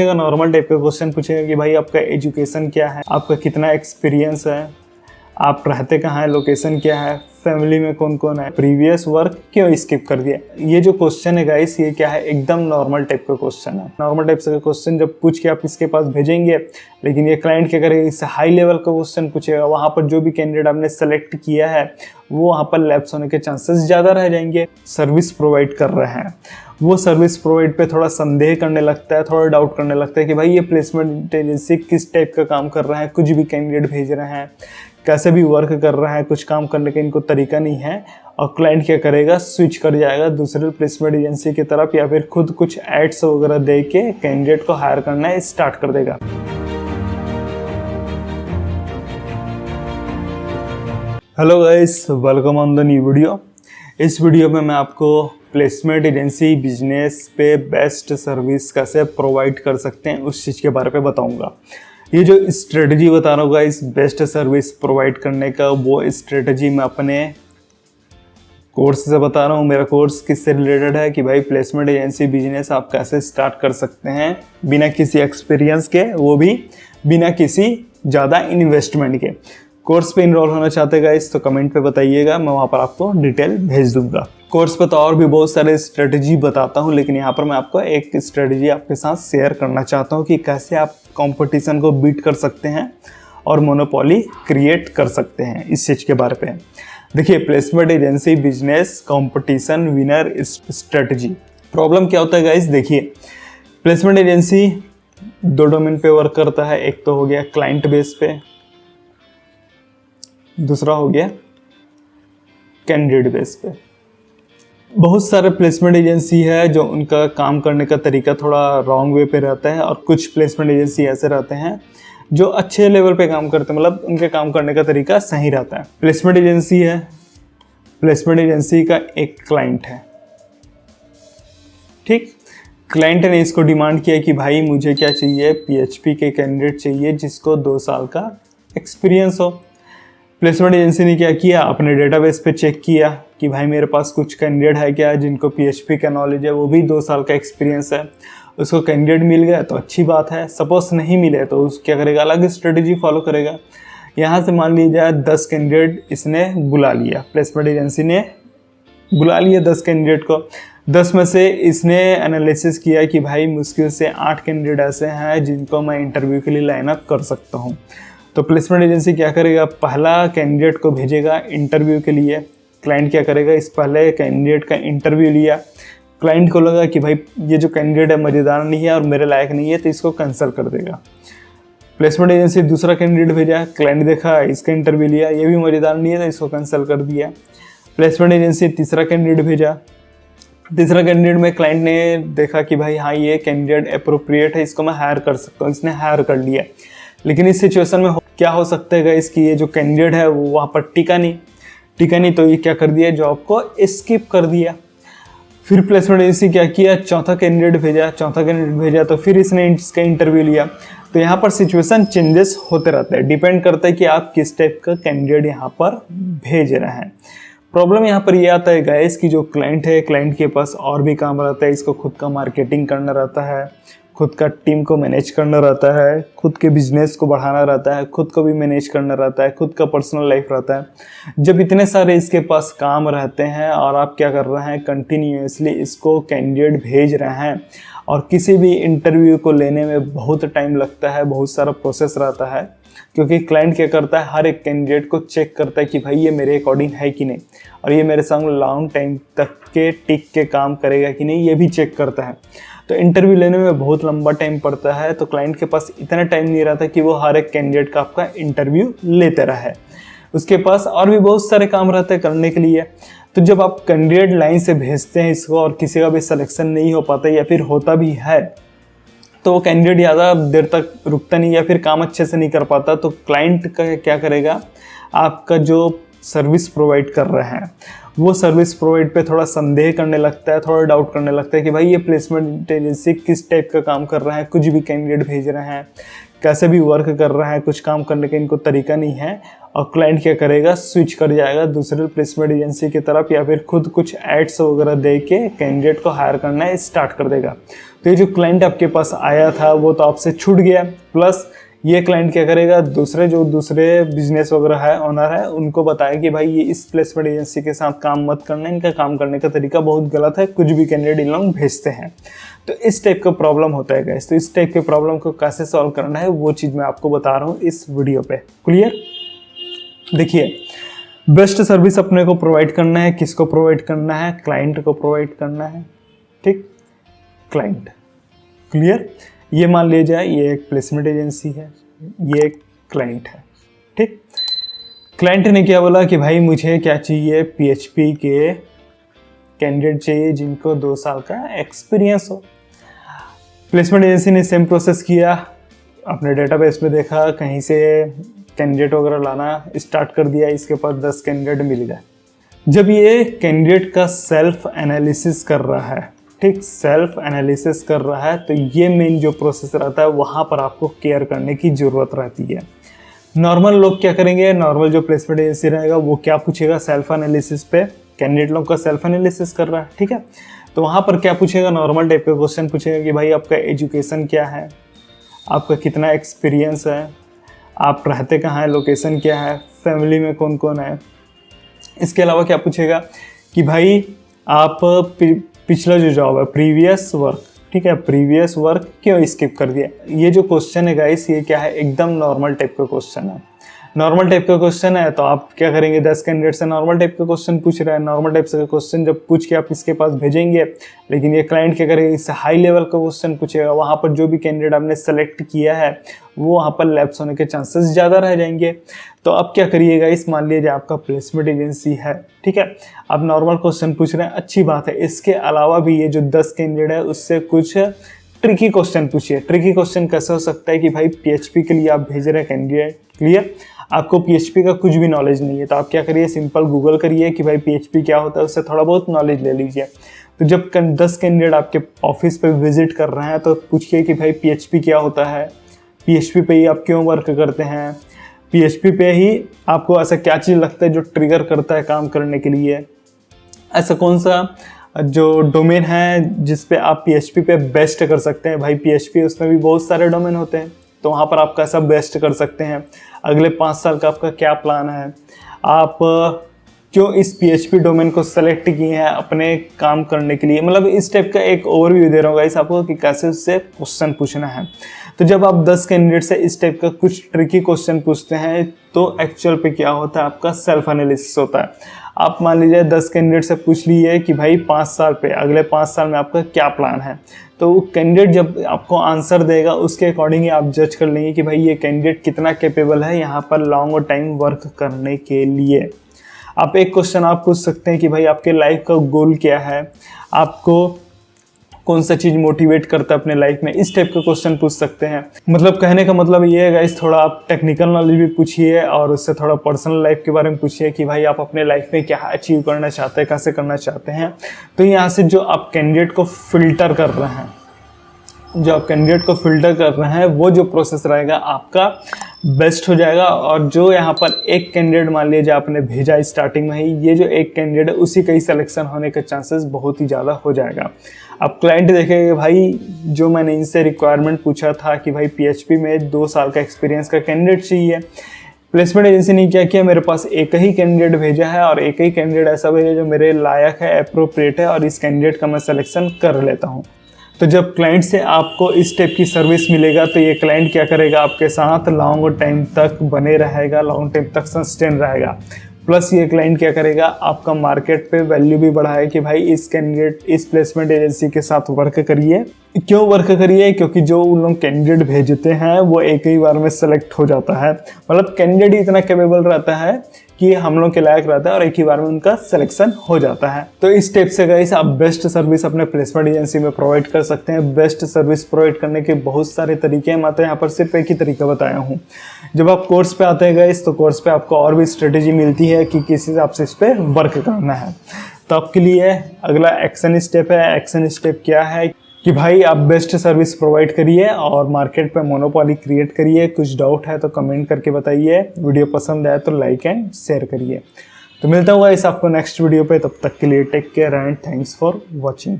पूछेगा, normal type का question पूछेगा कि भाई आपका एजुकेशन क्या है, आपका कितना एक्सपीरियंस है, आप रहते कहाँ हैं, लोकेशन क्या है, फैमिली में कौन कौन है, प्रीवियस वर्क क्यों स्किप कर दिया। ये जो क्वेश्चन है गाइस, ये क्या है, एकदम नॉर्मल टाइप का क्वेश्चन है। नॉर्मल टाइप का क्वेश्चन जब पूछ के आप इसके पास भेजेंगे, लेकिन ये क्लाइंट क्या करेगा, इससे हाई लेवल का क्वेश्चन पूछेगा। वहाँ पर जो भी कैंडिडेट आपने सेलेक्ट किया है वो वहाँ पर लैप्स होने के चांसेस ज़्यादा रह जाएंगे। सर्विस प्रोवाइड कर रहे हैं, वो सर्विस प्रोवाइड पे थोड़ा संदेह करने लगता है, थोड़ा डाउट करने लगता है कि भाई ये प्लेसमेंट एजेंसी किस टाइप का काम कर रहा है, कुछ भी कैंडिडेट भेज रहे हैं, कैसे भी वर्क कर रहा है, कुछ काम करने का इनको तरीका नहीं है। और क्लाइंट क्या करेगा, स्विच कर जाएगा दूसरे प्लेसमेंट एजेंसी की तरफ, या फिर खुद कुछ एड्स वगैरह दे के कैंडिडेट को हायर करना स्टार्ट कर देगा। Hello guys, welcome on the new video. इस वीडियो में मैं आपको प्लेसमेंट एजेंसी बिजनेस पे बेस्ट सर्विस कैसे प्रोवाइड कर सकते हैं उस चीज़ के बारे में बताऊंगा। ये जो स्ट्रेटजी बता रहा हूँ इस बेस्ट सर्विस प्रोवाइड करने का, वो स्ट्रेटजी मैं अपने कोर्स से बता रहा हूँ। मेरा कोर्स किससे रिलेटेड है कि भाई प्लेसमेंट एजेंसी बिजनेस आप कैसे स्टार्ट कर सकते हैं बिना किसी एक्सपीरियंस के, वो भी बिना किसी ज़्यादा इन्वेस्टमेंट के। कोर्स पे इनरोल होना चाहते गाइस तो कमेंट पे बताइएगा, मैं वहाँ पर आपको डिटेल भेज दूंगा। कोर्स पे तो और भी बहुत सारे स्ट्रेटजी बताता हूँ, लेकिन यहाँ पर मैं आपको एक स्ट्रेटजी आपके साथ शेयर करना चाहता हूँ कि कैसे आप कंपटीशन को बीट कर सकते हैं और मोनोपोली क्रिएट कर सकते हैं। इस चीज़ के बारे में देखिए, placement agency business competition winner strategy. Problem क्या होता है गाइस, देखिए प्लेसमेंट एजेंसी दो डोमेन पे वर्क करता है। एक तो हो गया क्लाइंट बेस पे, दूसरा हो गया कैंडिडेट बेस पे। बहुत सारे प्लेसमेंट एजेंसी है जो उनका काम करने का तरीका थोड़ा रॉन्ग वे पे रहता है, और कुछ प्लेसमेंट एजेंसी ऐसे रहते हैं जो अच्छे लेवल पे काम करते हैं, मतलब उनके काम करने का तरीका सही रहता है। प्लेसमेंट एजेंसी है, प्लेसमेंट एजेंसी का एक क्लाइंट है, ठीक। क्लाइंट ने इसको डिमांड किया कि भाई मुझे क्या चाहिए, PHP के कैंडिडेट चाहिए जिसको 2 साल का एक्सपीरियंस हो। प्लेसमेंट एजेंसी ने क्या किया, अपने डेटाबेस पे चेक किया कि भाई मेरे पास कुछ कैंडिडेट है क्या जिनको PHP का नॉलेज है, वो भी 2 साल का एक्सपीरियंस है। उसको कैंडिडेट मिल गया तो अच्छी बात है, सपोज नहीं मिले तो उस क्या करेगा, अलग स्ट्रेटजी फॉलो करेगा। यहाँ से मान लीजिए 10 कैंडिडेट इसने बुला लिया, प्लेसमेंट एजेंसी ने बुला लिया 10 कैंडिडेट को। 10 में से इसने एनालिसिस किया कि भाई मुश्किल से 8 कैंडिडेट ऐसे हैं जिनको मैं इंटरव्यू के लिए लाइन अप कर सकता हूँ। तो प्लेसमेंट एजेंसी क्या करेगा, पहला कैंडिडेट को भेजेगा इंटरव्यू के लिए। क्लाइंट क्या करेगा, इस पहले कैंडिडेट का इंटरव्यू लिया। क्लाइंट को लगा कि भाई ये जो कैंडिडेट है मज़ेदार नहीं है और मेरे लायक नहीं है, तो इसको कैंसिल कर देगा। प्लेसमेंट एजेंसी दूसरा कैंडिडेट भेजा, क्लाइंट देखा इसका इंटरव्यू लिया, ये भी मज़ेदार नहीं है तो इसको कैंसिल कर दिया। प्लेसमेंट एजेंसी तीसरा कैंडिडेट भेजा, तीसरा कैंडिडेट में क्लाइंट ने देखा कि भाई हाँ ये कैंडिडेट अप्रोप्रिएट है, इसको मैं हायर कर सकता हूँ, इसने हायर कर लिया। लेकिन इस सिचुएशन में क्या हो सकता है इसकी, ये जो कैंडिडेट है वो वहाँ पर टिका नहीं, तो ये क्या कर दिया, जॉब को स्किप कर दिया। फिर प्लेसमेंट एजेंसी क्या किया, चौथा कैंडिडेट भेजा तो फिर इसने इसका इंटरव्यू लिया। तो यहाँ पर सिचुएशन चेंजेस होते रहते हैं, डिपेंड करता है कि आप किस टाइप का कैंडिडेट यहाँ पर भेज रहे हैं। प्रॉब्लम यहाँ पर ये आता है गाइस कि जो क्लाइंट है, क्लाइंट के पास और भी काम रहता है, इसको खुद का मार्केटिंग करना रहता है, खुद का टीम को मैनेज करना रहता है, खुद के बिजनेस को बढ़ाना रहता है, खुद को भी मैनेज करना रहता है, खुद का पर्सनल लाइफ रहता है। जब इतने सारे इसके पास काम रहते हैं और आप क्या कर रहे हैं, कंटिन्यूसली इसको कैंडिडेट भेज रहे हैं, और किसी भी इंटरव्यू को लेने में बहुत टाइम लगता है, बहुत सारा प्रोसेस रहता है, क्योंकि क्लाइंट क्या करता है, हर एक कैंडिडेट को चेक करता है कि भाई ये मेरे अकॉर्डिंग है कि नहीं, और ये मेरे संग लॉन्ग टाइम तक के टिक के काम करेगा कि नहीं, ये भी चेक करता है। तो इंटरव्यू लेने में बहुत लंबा टाइम पड़ता है, तो क्लाइंट के पास इतना टाइम नहीं रहता कि वो हर एक कैंडिडेट का आपका इंटरव्यू लेते रहे। उसके पास और भी बहुत सारे काम रहते हैं करने के लिए। तो जब आप कैंडिडेट लाइन से भेजते हैं इसको और किसी का भी सिलेक्शन नहीं हो पाता, या फिर होता भी है तो वो कैंडिडेट ज़्यादा देर तक रुकता नहीं, या फिर काम अच्छे से नहीं कर पाता, तो क्लाइंट का क्या करेगा, आपका जो सर्विस प्रोवाइड कर रहे हैं वो सर्विस प्रोवाइड पे थोड़ा संदेह करने लगता है, थोड़ा डाउट करने लगता है कि भाई ये प्लेसमेंट एजेंसी किस टाइप का काम कर रहा है, कुछ भी कैंडिडेट भेज रहे हैं, कैसे भी वर्क कर रहा है, कुछ काम करने का इनको तरीका नहीं है। और क्लाइंट क्या करेगा, स्विच कर जाएगा दूसरे प्लेसमेंट एजेंसी की तरफ या फिर खुद कुछ एड्स वगैरह दे के कैंडिडेट को हायर करना स्टार्ट कर देगा। तो ये जो क्लाइंट आपके पास आया था वो तो आपसे छूट गया, प्लस ये क्लाइंट क्या करेगा, दूसरे बिजनेस वगैरह है, ओनर है, उनको बताया कि भाई ये इस प्लेसमेंट एजेंसी के साथ काम मत करना, इनका काम करने का तरीका बहुत गलत है, कुछ भी कैंडिडेट इन लोग भेजते हैं। तो इस टाइप का प्रॉब्लम होता है गाइस। तो इस टाइप के प्रॉब्लम को कैसे सॉल्व करना है वो चीज़ मैं आपको बता रहा हूँ इस वीडियो पे। क्लियर? देखिए, बेस्ट सर्विस अपने को प्रोवाइड करना है, किसको प्रोवाइड करना है, क्लाइंट को प्रोवाइड करना है। ठीक, क्लाइंट। क्लियर? ये मान लीजिए ये एक प्लेसमेंट एजेंसी है, ये एक क्लाइंट है। ठीक, क्लाइंट ने क्या बोला कि भाई मुझे क्या चाहिए, PHP के कैंडिडेट चाहिए जिनको 2 साल का एक्सपीरियंस हो। प्लेसमेंट एजेंसी ने सेम प्रोसेस किया, अपने डेटाबेस में देखा, कहीं से कैंडिडेट वगैरह लाना स्टार्ट कर दिया, इसके पास 10 कैंडिडेट मिल गए। जब ये कैंडिडेट का सेल्फ एनालिसिस कर रहा है, ठीक, सेल्फ एनालिसिस कर रहा है, तो ये मेन जो प्रोसेस रहता है वहाँ पर आपको केयर करने की ज़रूरत रहती है। नॉर्मल लोग क्या करेंगे, नॉर्मल जो प्लेसमेंट एजेंसी रहेगा वो क्या पूछेगा, सेल्फ एनालिसिस पे कैंडिडेट लोग का सेल्फ एनालिसिस कर रहा है, ठीक है, तो वहाँ पर क्या पूछेगा, नॉर्मल टाइप का क्वेश्चन पूछेगा कि भाई आपका एजुकेशन क्या है, आपका कितना एक्सपीरियंस है, आप रहते कहाँ हैं, लोकेशन क्या है, फैमिली में कौन कौन है। इसके अलावा क्या पूछेगा कि भाई आप पिछला जो जॉब है, प्रीवियस वर्क, ठीक है, प्रीवियस वर्क क्यों स्किप कर दिया। ये जो क्वेश्चन है गाइस, ये क्या है, एकदम नॉर्मल टाइप का क्वेश्चन है। नॉर्मल टाइप का क्वेश्चन है तो आप क्या करेंगे, 10 कैंडिडेट से नॉर्मल टाइप का क्वेश्चन पूछ रहा है, नॉर्मल टाइप का क्वेश्चन जब पूछ के आप इसके पास भेजेंगे, लेकिन ये क्लाइंट क्या करेगा, इससे हाई लेवल का क्वेश्चन पूछेगा, वहाँ पर जो भी कैंडिडेट आपने सेलेक्ट किया है वो वहाँ पर लैप्स होने के चांसेस ज़्यादा रह जाएंगे। तो अब क्या करिएगा, इस मान लीजिए आपका प्लेसमेंट एजेंसी है, ठीक है, आप नॉर्मल क्वेश्चन पूछ रहे हैं, अच्छी बात है। इसके अलावा भी ये जो 10 कैंडिडेट है उससे कुछ ट्रिकी क्वेश्चन पूछिए। ट्रिकी क्वेश्चन कैसे हो सकता है कि भाई PHP के लिए आप भेज रहे हैं कैंडिडेट, क्लियर, आपको PHP का कुछ भी नॉलेज नहीं है, तो आप क्या करिए, सिंपल गूगल करिए कि भाई PHP क्या होता है, उससे थोड़ा बहुत नॉलेज ले लीजिए। तो जब 10 कैंडिडेट आपके ऑफिस पे विजिट कर रहे हैं तो पूछिए कि भाई PHP क्या होता है, PHP पे ही आप क्यों वर्क करते हैं, PHP पे ही आपको ऐसा क्या चीज़ लगता है जो ट्रिगर करता है काम करने के लिए, ऐसा कौन सा जो डोमेन है जिस पे आप PHP पे बेस्ट कर सकते हैं। भाई PHP उसमें भी बहुत सारे डोमेन होते हैं, तो वहाँ पर आप कैसा बेस्ट कर सकते हैं, अगले 5 साल का आपका क्या प्लान है, आप क्यों इस PHP डोमेन को सेलेक्ट किए हैं अपने काम करने के लिए। मतलब इस टाइप का एक ओवरव्यू दे रहा हूँ गाइस आपको कि कैसे उससे क्वेश्चन पूछना है। तो जब आप 10 कैंडिडेट से इस टाइप का कुछ ट्रिकी क्वेश्चन पूछते हैं तो एक्चुअल पे क्या होता है, आपका सेल्फ एनालिसिस होता है। आप मान लीजिए 10 कैंडिडेट से पूछ लिए कि भाई 5 साल पे, अगले 5 साल में आपका क्या प्लान है, तो वो कैंडिडेट जब आपको आंसर देगा उसके अकॉर्डिंग ही आप जज कर लेंगे कि भाई ये कैंडिडेट कितना कैपेबल है यहाँ पर लॉन्ग टाइम वर्क करने के लिए। आप एक क्वेश्चन आप पूछ सकते हैं कि भाई आपके लाइफ का गोल क्या है, आपको कौन सा चीज़ मोटिवेट करता है अपने लाइफ में, इस टाइप का क्वेश्चन पूछ सकते हैं। मतलब कहने का मतलब ये है गाइस, थोड़ा आप टेक्निकल नॉलेज भी पूछिए और उससे थोड़ा पर्सनल लाइफ के बारे में पूछिए कि भाई आप अपने लाइफ में क्या अचीव करना चाहते हैं, कैसे करना चाहते हैं। तो यहाँ से जो आप कैंडिडेट को फिल्टर कर रहे हैं, वो जो प्रोसेस रहेगा आपका बेस्ट हो जाएगा। और जो यहाँ पर एक कैंडिडेट मान लीजिए आपने भेजा स्टार्टिंग में ही, ये जो एक कैंडिडेट है उसी का ही सिलेक्शन होने के चांसेस बहुत ही ज़्यादा हो जाएगा। अब क्लाइंट देखेंगे भाई जो मैंने इनसे रिक्वायरमेंट पूछा था कि भाई PHP में 2 साल का एक्सपीरियंस का कैंडिडेट चाहिए, प्लेसमेंट एजेंसी ने क्या किया, मेरे पास एक ही कैंडिडेट भेजा है और एक ही कैंडिडेट ऐसा भेजा जो मेरे लायक है, अप्रोप्रिएट है, और इस कैंडिडेट का मैं सिलेक्शन कर लेता हूँ। तो जब क्लाइंट से आपको इस टाइप की सर्विस मिलेगा तो ये क्लाइंट क्या करेगा, आपके साथ लॉन्ग टाइम तक बने रहेगा, लॉन्ग टाइम तक सस्टेन रहेगा। प्लस ये क्लाइंट क्या करेगा, आपका मार्केट पे वैल्यू भी बढ़ाए कि भाई इस कैंडिडेट, इस प्लेसमेंट एजेंसी के साथ वर्क करिए। क्यों वर्क करिए, क्योंकि जो उन लोग कैंडिडेट भेजते हैं वो एक ही बार में सेलेक्ट हो जाता है। मतलब कैंडिडेट इतना कैपेबल रहता है कि हम लोग के लायक रहता है और एक ही बार में उनका सिलेक्शन हो जाता है। तो इस स्टेप से गाइस आप बेस्ट सर्विस अपने प्लेसमेंट एजेंसी में प्रोवाइड कर सकते हैं। बेस्ट सर्विस प्रोवाइड करने के बहुत सारे तरीके हैं, मैं तो यहाँ पर सिर्फ एक ही तरीका बताया हूँ। जब आप कोर्स पे आते हैं गाइस तो कोर्स पे आपको और भी स्ट्रेटेजी मिलती है कि किस हिसाब से इस पर वर्क करना है। तो आपके लिए अगला एक्शन स्टेप है। एक्शन स्टेप क्या है कि भाई आप बेस्ट सर्विस प्रोवाइड करिए और मार्केट पे मोनोपोली क्रिएट करिए। कुछ डाउट है तो कमेंट करके बताइए। वीडियो पसंद आए तो लाइक एंड शेयर करिए। तो मिलता हुआ इस आपको नेक्स्ट वीडियो पे, तब तक के लिए take care and thanks for watching.